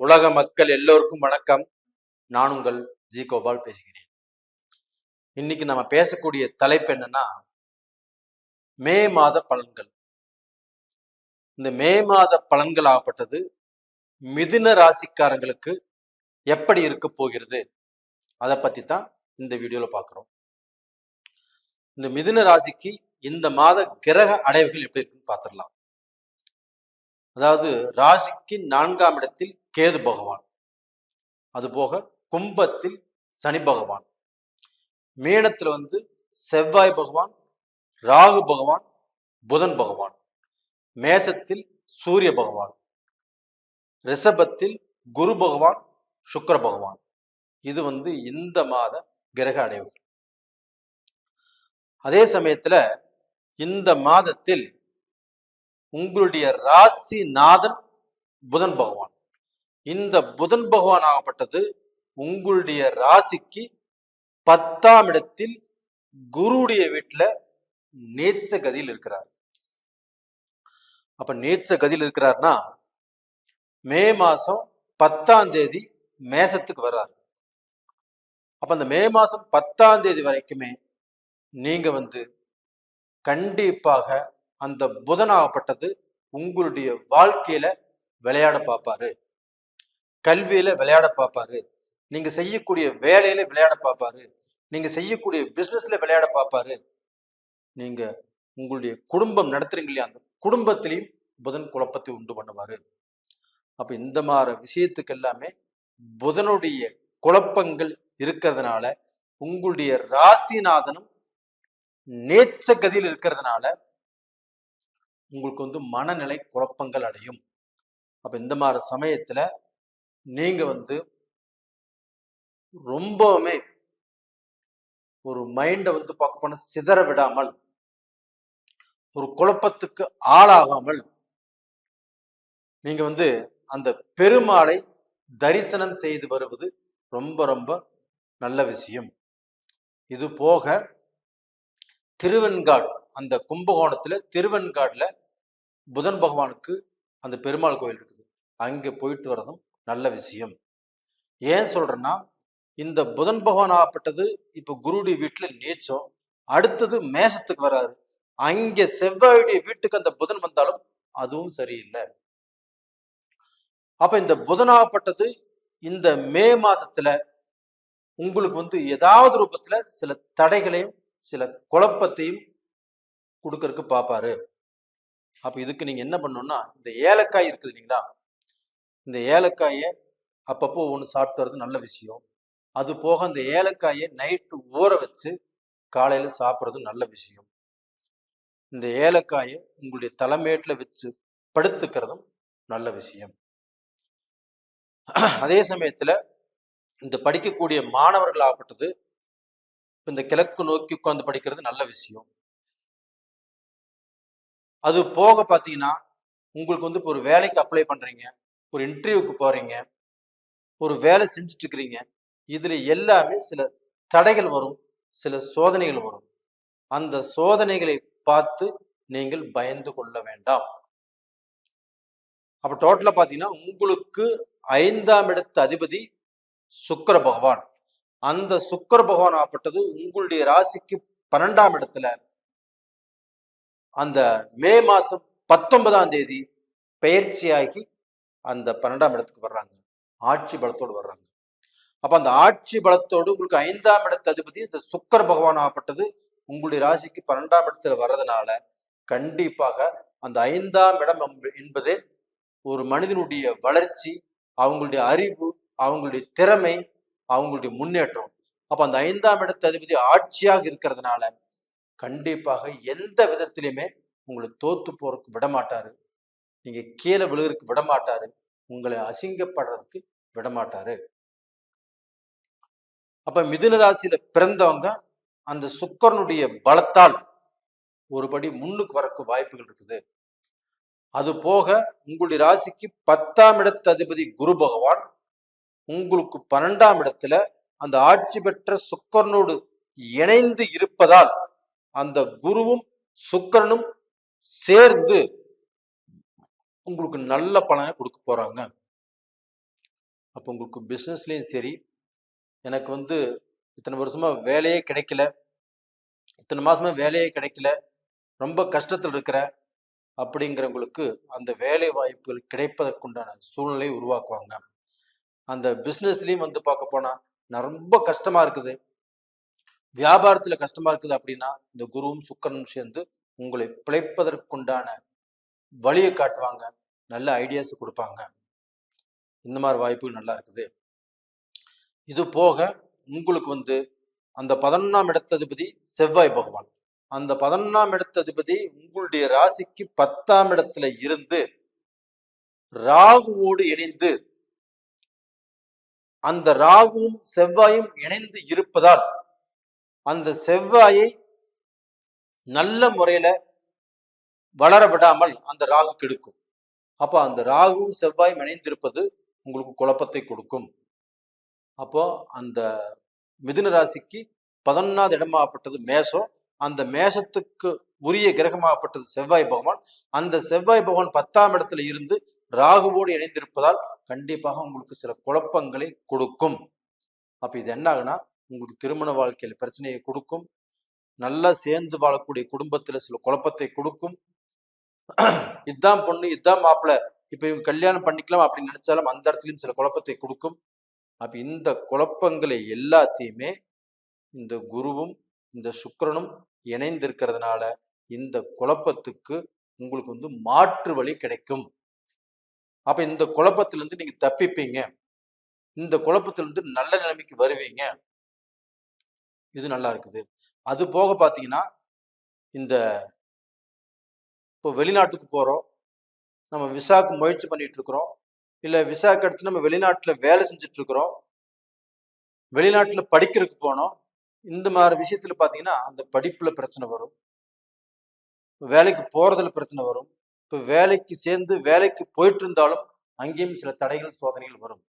உலக மக்கள் எல்லோருக்கும் வணக்கம். நான் உங்கள் ஜி கோபால் பேசுகிறேன். இன்னைக்கு நம்ம பேசக்கூடிய தலைப்பு என்னன்னா, மே மாத பலன்கள். இந்த மே மாத பலன்கள் ஆகப்பட்டது மிதுன ராசிக்காரங்களுக்கு எப்படி இருக்க போகிறது, அதை பத்தி தான் இந்த வீடியோல பார்க்கிறோம். இந்த மிதுன ராசிக்கு இந்த மாத கிரக அடைவுகள் எப்படி இருக்குன்னு பார்த்துடலாம். அதாவது ராசிக்கு 4ஆம் இடத்தில் கேது பகவான், அதுபோக கும்பத்தில் சனி பகவான், மீனத்துல செவ்வாய் பகவான், ராகு பகவான், புதன் பகவான், மேசத்தில் சூரிய பகவான், ரிஷபத்தில் குரு பகவான், சுக்கிர பகவான். இது இந்த மாத கிரக அடைவுகள். அதே சமயத்துல இந்த மாதத்தில் உங்களுடைய ராசி நாதன் புதன் பகவான். இந்த புதன் பகவான் ஆகப்பட்டது உங்களுடைய ராசிக்கு 10ஆம் இடத்தில் குருடைய வீட்டுல நீச்ச கதியில் இருக்கிறார். அப்ப நீச்ச கதியில் இருக்கிறார்னா மே மாசம் 10ஆம் தேதி மேசத்துக்கு வர்றாரு. அப்ப அந்த மே மாசம் 10ஆம் தேதி வரைக்குமே நீங்க கண்டிப்பாக அந்த புதனாகப்பட்டது உங்களுடைய வாழ்க்கையில விளையாட பார்ப்பாரு, கல்வியில விளையாட பார்ப்பாரு, நீங்க செய்யக்கூடிய வேலையில விளையாட பார்ப்பாரு, நீங்க செய்யக்கூடிய பிசினஸ்ல விளையாட பார்ப்பாரு, நீங்க உங்களுடைய குடும்பம் நடத்துறீங்க இல்லையா, அந்த குடும்பத்திலையும் புதன் குழப்பத்தை உண்டு பண்ணுவாரு. அப்ப இந்த மாதிரி விஷயத்துக்கு எல்லாமே புதனுடைய குழப்பங்கள் இருக்கிறதுனால உங்களுடைய ராசிநாதனும் நேச்ச கதியில் இருக்கிறதுனால உங்களுக்கு மனநிலை குழப்பங்கள் அடையும். அப்ப இந்த மாதிரி சமயத்துல நீங்க ரொம்பவுமே ஒரு மைண்டை பார்க்க போன சிதற விடாமல், ஒரு குழப்பத்துக்கு ஆளாகாமல் நீங்க அந்த பெருமாளை தரிசனம் செய்து வருவது ரொம்ப ரொம்ப நல்ல விஷயம். இது போக திருவெண்காடு, அந்த கும்பகோணத்துல திருவெண்காடுல புதன் பகவானுக்கு அந்த பெருமாள் கோயில் இருக்குது, அங்க போயிட்டு வர்றதும் நல்ல விஷயம். ஏன் சொல்றேன்னா, இந்த புதன் பகவான் ஆகப்பட்டது இப்ப குருடைய வீட்டுல நீச்சம், அடுத்தது மேசத்துக்கு வராரு, அங்க செவ்வாயுடைய வீட்டுக்கு அந்த புதன் வந்தாலும் அதுவும் சரியில்லை. அப்ப இந்த புதனாகப்பட்டது இந்த மே மாசத்துல உங்களுக்கு ஏதாவது ரூபத்துல சில தடைகளையும் சில குழப்பத்தையும் கொடுக்கறதுக்கு பார்ப்பாரு. அப்ப இதுக்கு நீங்க என்ன பண்ணணும்னா, இந்த ஏலக்காய் இருக்குது இல்லைங்களா, இந்த ஏலக்காயை அப்பப்போ ஒன்று சாப்பிட்டு வர்றது நல்ல விஷயம். அது போக அந்த ஏலக்காயை நைட்டு ஊற வச்சு காலையில சாப்பிட்றது நல்ல விஷயம். இந்த ஏலக்காயை உங்களுடைய தலைமேட்டுல வச்சு படுத்துக்கிறதும் நல்ல விஷயம். அதே சமயத்துல இந்த படிக்கக்கூடிய மாணவர்கள் ஆகப்பட்டது இந்த கிழக்கு நோக்கி உட்கார்ந்து படிக்கிறது நல்ல விஷயம். அது போக பார்த்தீங்கன்னா உங்களுக்கு இப்போ ஒரு வேலைக்கு அப்ளை பண்றீங்க, ஒரு இன்டர்வியூக்கு போறீங்க, ஒரு வேலை செஞ்சுட்டு இருக்கிறீங்க, இதுல எல்லாமே சில தடைகள் வரும், சில சோதனைகள் வரும். அந்த சோதனைகளை பார்த்து நீங்கள் பயந்து கொள்ள வேண்டாம். அப்ப டோட்டலா பாத்தீங்கன்னா உங்களுக்கு 5ஆம் இடத்து அதிபதி சுக்கிர பகவான். அந்த சுக்கிர பகவான் ஆகப்பட்டது உங்களுடைய ராசிக்கு 12ஆம் இடத்துல அந்த மே மாசம் 19ஆம் தேதி பெயர்ச்சியாகி அந்த 12ஆம் இடத்துக்கு வர்றாங்க, ஆட்சி பலத்தோடு வர்றாங்க. அப்ப அந்த ஆட்சி பலத்தோடு உங்களுக்கு 5ஆம் இடத்து அதிபதி இந்த சுக்கிர பகவான் ஆகப்பட்டது உங்களுடைய ராசிக்கு 12ஆம் இடத்துல வர்றதுனால கண்டிப்பாக அந்த 5ஆம் இடம் என்பதே ஒரு மனிதனுடைய வளர்ச்சி, அவங்களுடைய அறிவு, அவங்களுடைய திறமை, அவங்களுடைய முன்னேற்றம். அப்ப அந்த 5ஆம் இடத்து அதிபதி ஆட்சியாக இருக்கிறதுனால கண்டிப்பாக எந்த விதத்திலுமே உங்களை தோத்து போறதுக்கு விட மாட்டாரு, நீங்க கீழே விழுகிறதுக்கு விட மாட்டாரு, உங்களை அசிங்கப்படுறதுக்கு விட மாட்டாரு. அப்ப மிதுன ராசியில பிறந்தவங்க அந்த சுக்கிரனுடைய பலத்தால் ஒருபடி முன்னுக்கு வரக்கு வாய்ப்புகள் இருக்குது. அது போக உங்களுடைய ராசிக்கு 10ஆம் இடத்து அதிபதி குரு பகவான் உங்களுக்கு 12ஆம் இடத்துல அந்த ஆட்சி பெற்ற சுக்கிரனோடு இணைந்து இருப்பதால் அந்த குருவும் சுக்கிரனும் சேர்ந்து உங்களுக்கு நல்ல பலனை கொடுக்க போறாங்க. அப்போ உங்களுக்கு பிஸ்னஸ்லேயும் சரி, எனக்கு வந்து இத்தனை வருஷமா வேலையே கிடைக்கல, இத்தனை மாசமா வேலையே கிடைக்கல, ரொம்ப கஷ்டத்தில் இருக்கிற அப்படிங்கிறவங்களுக்கு அந்த வேலை வாய்ப்புகள் கிடைப்பதற்குண்டான சூழ்நிலையை உருவாக்குவாங்க. அந்த பிஸ்னஸ்லையும் வந்து பார்க்க போனா நான் ரொம்ப கஷ்டமா இருக்குது, வியாபாரத்துல கஷ்டமா இருக்குது அப்படின்னா இந்த குருவும் சுக்கிரனும் சேர்ந்து உங்களை பிழைப்பதற்குண்டான வழியை காட்டுவாங்க, நல்ல ஐடியாஸ் கொடுப்பாங்க. இந்த மாதிரி வாய்ப்புகள் நல்லா இருக்குது. இது போக உங்களுக்கு வந்து அந்த 11ஆம் இடத்ததிபதி செவ்வாய் பகவான், அந்த 11ஆம் இடத்ததிபதி உங்களுடைய ராசிக்கு 10ஆம் இடத்துல இருந்து ராகுவோடு இணைந்து, அந்த ராகுவும் செவ்வாயும் இணைந்து இருப்பதால் அந்த செவ்வாயை நல்ல முறையில வளர விடாமல் அந்த ராகு கெடுக்கும். அப்போ அந்த ராகுவும் செவ்வாயும் இணைந்திருப்பது உங்களுக்கு குழப்பத்தை கொடுக்கும். அப்போ அந்த மிதுன ராசிக்கு 11ஆவது இடமாகப்பட்டது மேஷம், அந்த மேஷத்துக்கு உரிய கிரகமாகப்பட்டது செவ்வாய் பகவான். அந்த செவ்வாய் பகவான் 10ஆம் இடத்துல இருந்து ராகுவோடு இணைந்திருப்பதால் கண்டிப்பாக உங்களுக்கு சில குழப்பங்களை கொடுக்கும். அப்ப இது என்ன ஆகுனா, உங்களுக்கு திருமண வாழ்க்கையில பிரச்சனையை கொடுக்கும், நல்லா சேர்ந்து வாழக்கூடிய குடும்பத்துல சில குழப்பத்தை கொடுக்கும். இதுதான் பொண்ணு, இதுதான் மாப்பிள்ள, இப்ப இவங்க கல்யாணம் பண்ணிக்கலாம் அப்படின்னு நினைச்சாலும் அந்த இடத்துலயும் சில குழப்பத்தை கொடுக்கும். அப்ப இந்த குழப்பங்களை எல்லாத்தையுமே இந்த குருவும் இந்த சுக்கிரனும் இணைந்திருக்கிறதுனால இந்த குழப்பத்துக்கு உங்களுக்கு வந்து மாற்று வழி கிடைக்கும். அப்ப இந்த குழப்பத்திலிருந்து நீங்க தப்பிப்பீங்க, இந்த குழப்பத்திலிருந்து நல்ல நிலைமைக்கு வருவீங்க. இது நல்லா இருக்குது. அது போக பாத்தீங்கன்னா, இந்த இப்போ வெளிநாட்டுக்கு போறோம், நம்ம விசாக்கு முயற்சி பண்ணிட்டு இருக்கிறோம், இல்ல விசா கிடைச்சு நம்ம வெளிநாட்டுல வேலை செஞ்சுட்டு இருக்கிறோம், வெளிநாட்டுல படிக்கிறதுக்கு போனோம், இந்த மாதிரி விஷயத்துல பாத்தீங்கன்னா அந்த படிப்புல பிரச்சனை வரும், வேலைக்கு போறதுல பிரச்சனை வரும். இப்போ வேலைக்கு சேர்ந்து வேலைக்கு போயிட்டு இருந்தாலும் அங்கேயும் சில தடைகள் சோதனைகள் வரும்.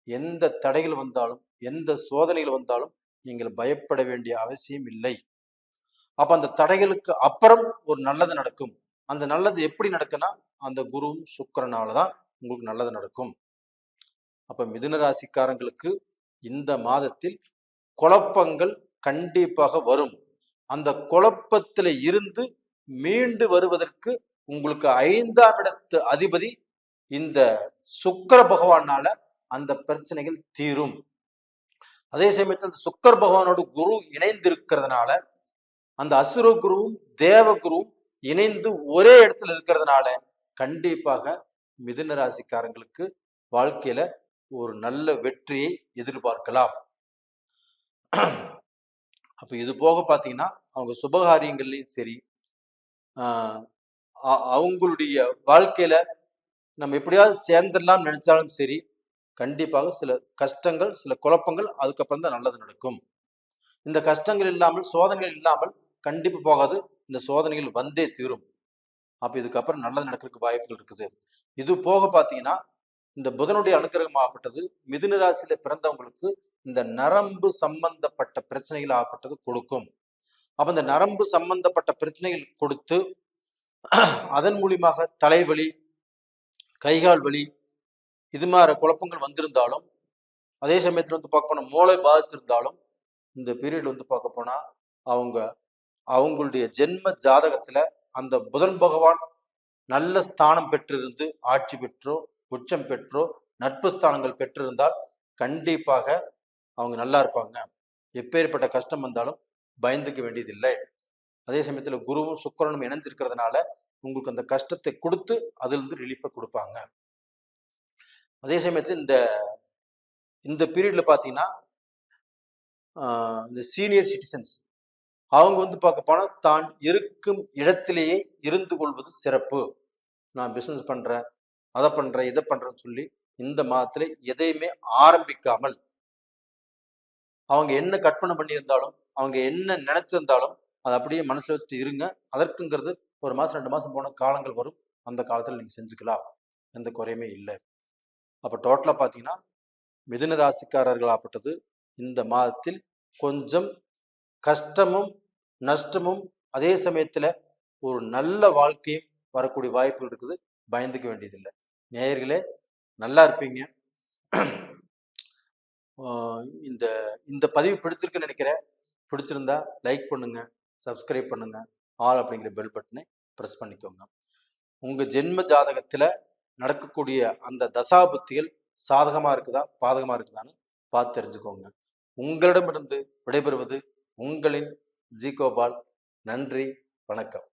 எந்த தடைகள் வந்தாலும் எந்த சோதனைகள் வந்தாலும் நீங்கள் பயப்பட வேண்டிய அவசியம் இல்லை. அப்ப அந்த தடைகளுக்கு அப்புறம் ஒரு நல்லது நடக்கும். அந்த நல்லது எப்படி நடக்குன்னா அந்த குருவும் சுக்கிரனாலதான் உங்களுக்கு நல்லது நடக்கும். அப்ப மிதுன ராசிக்காரங்களுக்கு இந்த மாதத்தில் குழப்பங்கள் கண்டிப்பாக வரும். அந்த குழப்பத்துல இருந்து மீண்டு வருவதற்கு உங்களுக்கு 5ஆம் இடத்து அதிபதி இந்த சுக்கிர பகவானால அந்த பிரச்சனைகள் தீரும். அதே சமயத்தில் அந்த சுக்கிர பகவானோட குரு இணைந்திருக்கிறதுனால, அந்த அசுர குருவும் தேவ குருவும் இணைந்து ஒரே இடத்துல இருக்கிறதுனால கண்டிப்பாக மிதுன ராசிக்காரங்களுக்கு வாழ்க்கையில ஒரு நல்ல வெற்றியை எதிர்பார்க்கலாம். அப்ப இது போக பாத்தீங்கன்னா அவங்க சுபகாரியங்கள்லயும் சரி, அவங்களுடைய வாழ்க்கையில நம்ம எப்படியாவது சேர்ந்துடலாம் நினைச்சாலும் சரி, கண்டிப்பாக சில கஷ்டங்கள் சில குழப்பங்கள் அதுக்கப்புறம் தான் நல்லது நடக்கும். இந்த கஷ்டங்கள் இல்லாமல் சோதனைகள் இல்லாமல் கண்டிப்பா போகாது, இந்த சோதனைகள் வந்தே தீரும். அப்ப இதுக்கப்புறம் நல்லது நடக்கிறதுக்கு வாய்ப்புகள் இருக்குது. இது போக பாத்தீங்கன்னா இந்த புதனுடைய அனுக்கிரகம் ஆகப்பட்டது மிதுன ராசியில பிறந்தவங்களுக்கு இந்த நரம்பு சம்பந்தப்பட்ட பிரச்சனைகள் ஆகப்பட்டது கொடுக்கும். அப்ப இந்த நரம்பு சம்பந்தப்பட்ட பிரச்சனைகள் கொடுத்து அதன் மூலியமாக தலைவலி, கைகால் வலி, இது மாதிரி குழப்பங்கள் வந்திருந்தாலும், அதே சமயத்துல வந்து பார்க்க போனா மூளை பாதிச்சிருந்தாலும் இந்த பீரியட் வந்து பார்க்க போனா அவங்களுடைய ஜென்ம ஜாதகத்துல அந்த புதன் பகவான் நல்ல ஸ்தானம் பெற்றிருந்து ஆட்சி பெற்றோ உச்சம் பெற்றோ நட்பு ஸ்தானங்கள் பெற்றிருந்தால் கண்டிப்பாக அவங்க நல்லா இருப்பாங்க. எப்பேற்பட்ட கஷ்டம் வந்தாலும் பயந்துக்க வேண்டியதில்லை. அதே சமயத்துல குருவும் சுக்கிரனும் இணைஞ்சிருக்கிறதுனால உங்களுக்கு அந்த கஷ்டத்தை கொடுத்து அதுல இருந்து ரிலீஃபை கொடுப்பாங்க. அதே சமயத்துல இந்த பீரியட்ல பாத்தீங்கன்னா இந்த சீனியர் சிட்டிசன்ஸ் அவங்க வந்து பார்க்க போனா தான் இருக்கும் இடத்திலேயே இருந்து கொள்வது சிறப்பு. நான் பிசினஸ் பண்றேன், அதை பண்றேன், இதை பண்றேன்னு சொல்லி இந்த மாதத்துல எதையுமே ஆரம்பிக்காமல், அவங்க என்ன கற்பனை பண்ணியிருந்தாலும் அவங்க என்ன நினைச்சிருந்தாலும் அதை அப்படியே மனசுல வச்சுட்டு இருங்க. அதற்குங்கிறது ஒரு மாசம் 2 மாசம் போன காலங்கள் வரும், அந்த காலத்துல நீங்க செஞ்சுக்கலாம், எந்த குறையுமே இல்லை. அப்ப டோட்டலா பாத்தீங்கன்னா மிதுன ராசிக்காரர்களாகப்பட்டது இந்த மாதத்தில் கொஞ்சம் கஷ்டமும் நஷ்டமும் அதே சமயத்துல ஒரு நல்ல வாழ்க்கையும் வரக்கூடிய வாய்ப்புகள் இருக்குது. பயந்துக்க வேண்டியதில்லை. நேயர்களே, நல்லா இருப்பீங்க. இந்த இந்த பதிவு பிடிச்சிருக்குன்னு நினைக்கிறேன். பிடிச்சிருந்தா லைக் பண்ணுங்க, சப்ஸ்கிரைப் பண்ணுங்க, ஆல் அப்படிங்கிற பெல் பட்டனை ப்ரெஸ் பண்ணிக்கோங்க. உங்க ஜென்ம ஜாதகத்துல நடக்கக்கூடிய அந்த தசாபுத்திகள் சாதகமா இருக்குதா பாதகமா இருக்குதான்னு பார்த்து தெரிஞ்சுக்கோங்க. உங்களிடமிருந்து விடைபெறுவது உங்களின் ஜி கோபால். நன்றி, வணக்கம்.